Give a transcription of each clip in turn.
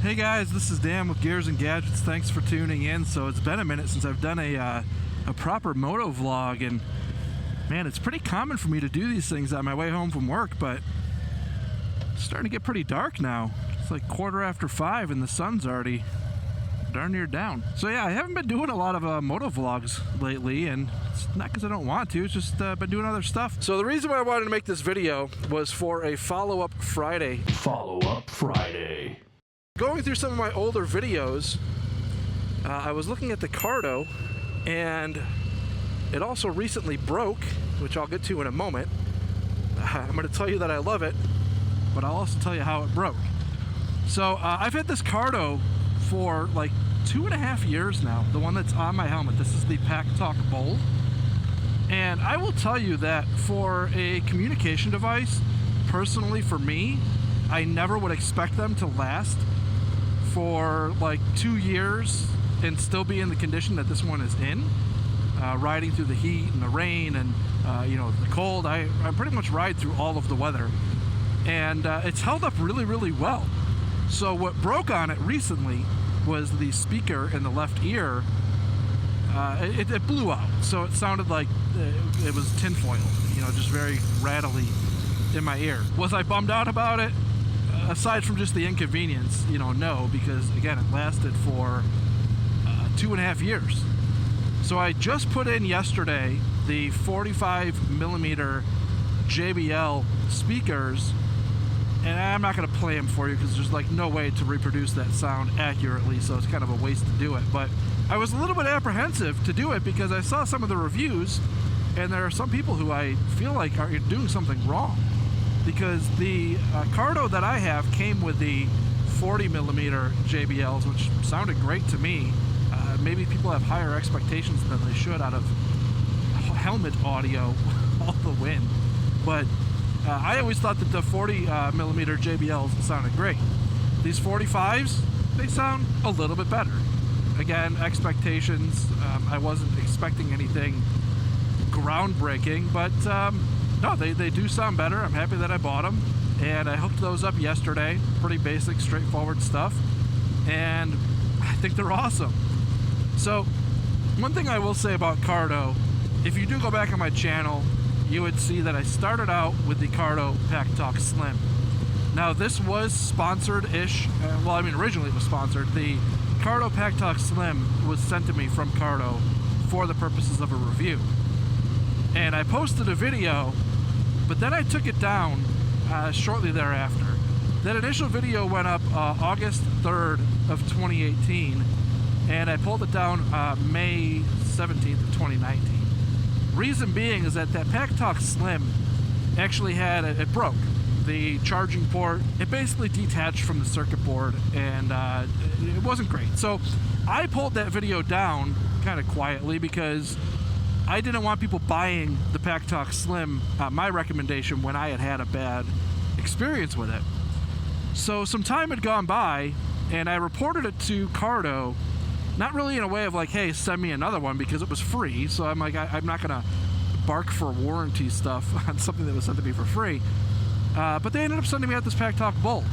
Hey guys, this is Dan with Gears and Gadgets. Thanks for tuning in. So it's been a minute since I've done a proper moto vlog, and man, it's pretty common for me to do these things on my way home from work, but it's starting to get pretty dark now. It's like 5:15 and the sun's already darn near down. So yeah, I haven't been doing a lot of moto vlogs lately, and it's not because I don't want to, it's just been doing other stuff. So the reason why I wanted to make this video was for a follow-up Friday. Follow-up Friday. Going through some of my older videos, I was looking at the Cardo, and it also recently broke, which I'll get to in a moment. I'm going to tell you that I love it, but I'll also tell you how it broke. So I've had this Cardo for like 2.5 years now, the one that's on my helmet. This is the PACKTALK Bold. And I will tell you that for a communication device, personally for me, I never would expect them to last for like 2 years and still be in the condition that this one is in, riding through the heat and the rain and the cold. I pretty much ride through all of the weather, and it's held up really, really well. So what broke on it recently was the speaker in the left ear. It blew out, so it sounded like it was tinfoil, just very rattly in my ear. Was I bummed out about it? Aside from just the inconvenience, no, because again, it lasted for 2.5 years. So I just put in yesterday the 45mm JBL speakers, and I'm not going to play them for you because there's like no way to reproduce that sound accurately, so it's kind of a waste to do it. But I was a little bit apprehensive to do it because I saw some of the reviews, and there are some people who I feel like are doing something wrong. Because the Cardo that I have came with the 40mm JBLs, which sounded great to me. Maybe people have higher expectations than they should out of helmet audio, all the wind. But I always thought that the 40mm JBLs sounded great. These 45s, they sound a little bit better. Again, expectations, I wasn't expecting anything groundbreaking, but no, they do sound better. I'm happy that I bought them, and I hooked those up yesterday. Pretty basic, straightforward stuff, and I think they're awesome. So one thing I will say about Cardo, if you do go back on my channel, you would see that I started out with the Cardo PACKTALK Slim. Now this was sponsored-ish. Well, I mean, originally it was sponsored. The Cardo PACKTALK Slim was sent to me from Cardo for the purposes of a review. And I posted a video, but then I took it down shortly thereafter. That initial video went up August 3rd of 2018, and I pulled it down May 17th of 2019. Reason being is that PACKTALK Slim actually had, it broke. The charging port, it basically detached from the circuit board, and it wasn't great. So I pulled that video down kind of quietly because I didn't want people buying the PACKTALK Slim, my recommendation, when I had a bad experience with it. So some time had gone by, and I reported it to Cardo, not really in a way of like, hey, send me another one, because it was free. So I'm like, I'm not going to bark for warranty stuff on something that was sent to me for free. But they ended up sending me out this PACKTALK Bold.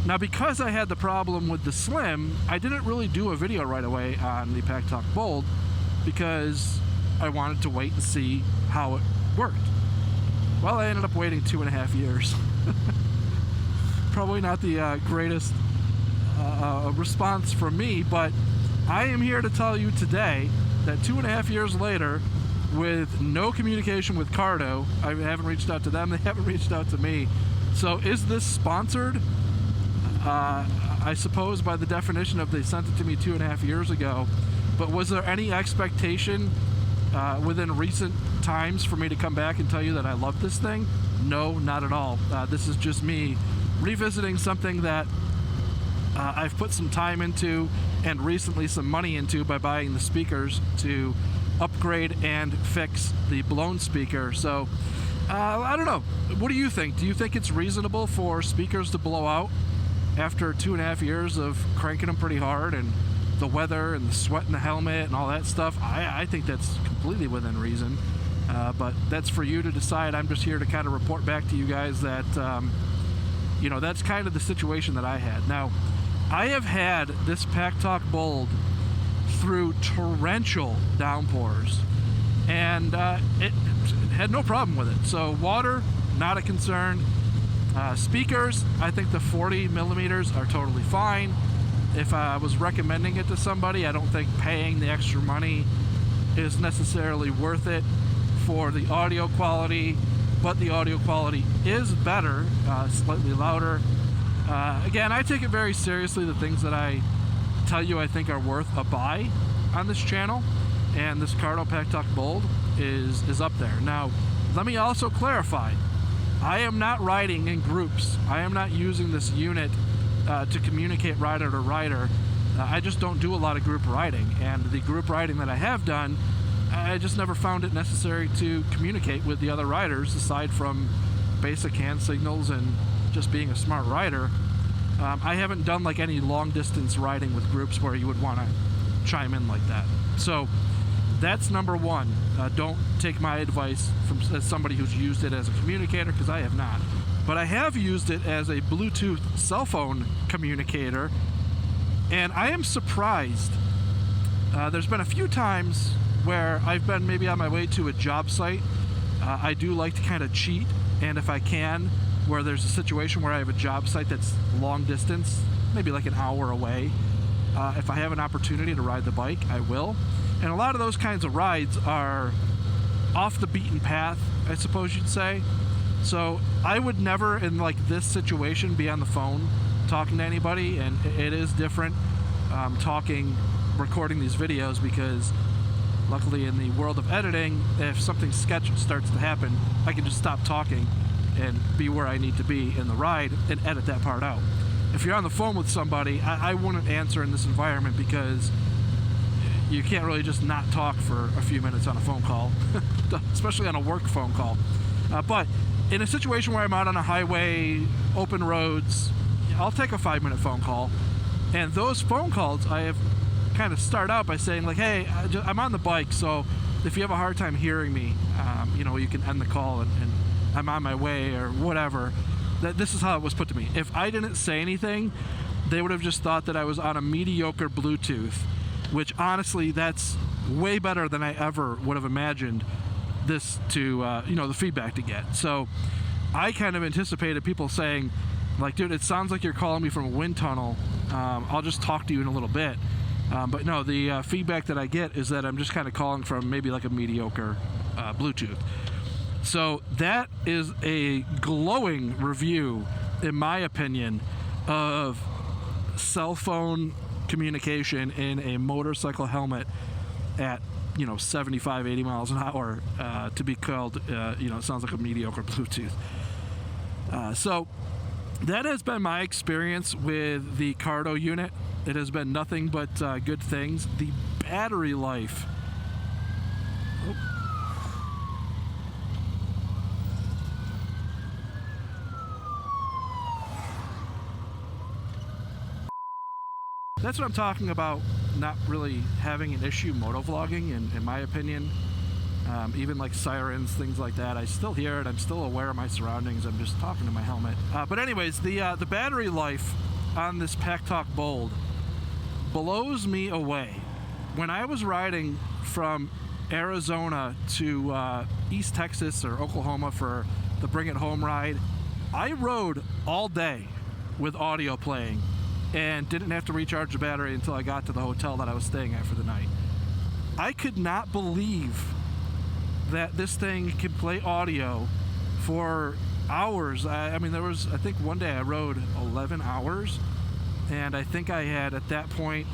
Now, because I had the problem with the Slim, I didn't really do a video right away on the PACKTALK Bold because I wanted to wait and see how it worked. Well, I ended up waiting 2.5 years. Probably not the greatest response from me, but I am here to tell you today that 2.5 years later, with no communication with Cardo, I haven't reached out to them, they haven't reached out to me. So is this sponsored? I suppose by the definition of they sent it to me 2.5 years ago, but was there any expectation within recent times for me to come back and tell you that I love this thing? No, not at all. This is just me revisiting something that I've put some time into and recently some money into by buying the speakers to upgrade and fix the blown speaker. So I don't know. What do you think? Do you think it's reasonable for speakers to blow out after 2.5 years of cranking them pretty hard and the weather and the sweat in the helmet and all that stuff? I think that's completely within reason, but that's for you to decide. I'm just here to kind of report back to you guys that you know, that's kind of the situation that I had. Now, I have had this PACKTALK Bold through torrential downpours, and it had no problem with it. So water, not a concern. Speakers, I think the 40 millimeters are totally fine. If I was recommending it to somebody, I don't think paying the extra money is necessarily worth it for the audio quality, but the audio quality is better, slightly louder. Again, I take it very seriously, the things that I tell you I think are worth a buy on this channel, and this Cardo PACKTALK Bold is up there. Now, let me also clarify, I am not riding in groups. I am not using this unit to communicate rider to rider. I just don't do a lot of group riding, and the group riding that I have done, I just never found it necessary to communicate with the other riders aside from basic hand signals and just being a smart rider. I haven't done like any long distance riding with groups where you would want to chime in like that. So that's number one. Don't take my advice from somebody who's used it as a communicator, because I have not. But I have used it as a Bluetooth cell phone communicator, and I am surprised. There's been a few times where I've been maybe on my way to a job site. I do like to kind of cheat, and if I can, where there's a situation where I have a job site that's long distance, maybe like an hour away, if I have an opportunity to ride the bike, I will. And a lot of those kinds of rides are off the beaten path, I suppose you'd say. So I would never, in like this situation, be on the phone talking to anybody, and it is different recording these videos, because luckily in the world of editing, if something sketch starts to happen, I can just stop talking and be where I need to be in the ride and edit that part out. If you're on the phone with somebody, I wouldn't answer in this environment, because you can't really just not talk for a few minutes on a phone call, especially on a work phone call. But in a situation where I'm out on a highway, open roads, I'll take a 5-minute phone call. And those phone calls, I have kind of start out by saying like, hey, I'm on the bike, so if you have a hard time hearing me, you can end the call and I'm on my way or whatever. This is how it was put to me. If I didn't say anything, they would have just thought that I was on a mediocre Bluetooth, which honestly, that's way better than I ever would have imagined this to, the feedback to get. So I kind of anticipated people saying like, dude, it sounds like you're calling me from a wind tunnel. I'll just talk to you in a little bit. But no, the feedback that I get is that I'm just kind of calling from maybe like a mediocre Bluetooth. So that is a glowing review, in my opinion, of cell phone communication in a motorcycle helmet at 75, 80 miles an hour, to be called, it sounds like a mediocre Bluetooth. So that has been my experience with the Cardo unit. It has been nothing but good things. The battery life. That's what I'm talking about, not really having an issue motovlogging, in my opinion. Even like sirens, things like that, I still hear it. I'm still aware of my surroundings. I'm just talking to my helmet. But anyways, the battery life on this PACKTALK Bold blows me away. When I was riding from Arizona to East Texas or Oklahoma for the Bring It Home ride, I rode all day with audio playing and didn't have to recharge the battery until I got to the hotel that I was staying at for the night. I could not believe that this thing could play audio for hours. I think one day I rode 11 hours, and I think I had at that point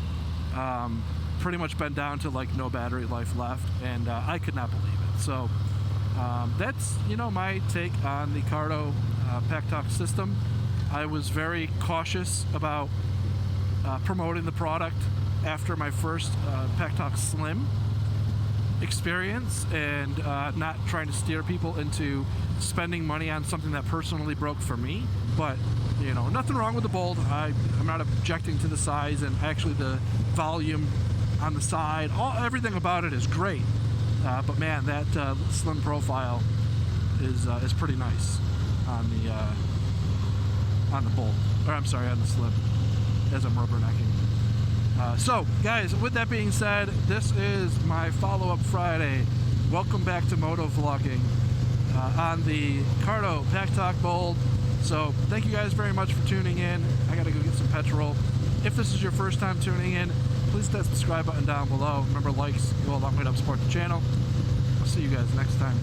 pretty much been down to like no battery life left, and I could not believe it. So that's my take on the Cardo PACKTALK system. I was very cautious about promoting the product after my first PACKTALK Slim experience, and not trying to steer people into spending money on something that personally broke for me. But nothing wrong with the Bold. I'm not objecting to the size, and actually the volume on the side, everything about it is great. But man, that slim profile is pretty nice on the Bold, or I'm sorry, on the Slim. as I'm rubbernecking. So, guys, with that being said, this is my follow-up Friday. Welcome back to moto vlogging on the Cardo PACKTALK Bold. So, thank you guys very much for tuning in. I gotta go get some petrol. If this is your first time tuning in, please hit that subscribe button down below. Remember, likes go a long way to help support the channel. I'll see you guys next time.